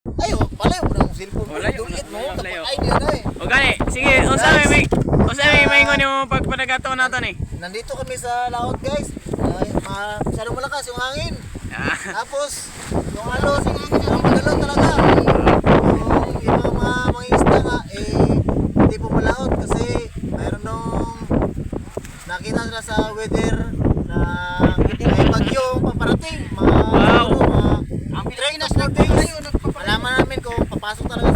Ayo, palayo mo na akong cellphone. Walayo na, Dulit mo, walayo. tapos idea na eh. O gani, sige, unsa may ingon yung pagpadagato natin eh. Nandito kami sa laot guys. Masyadong malakas yung hangin. Ah, Tapos, yung alos, ang magalaw talaga. Yung mga isda nga, hindi po malaot kasi mayroon nung nakita nila sa weather na may bagyo paparating. Wow. Ang Pilipinas na days. Malaman namin kung papasok talaga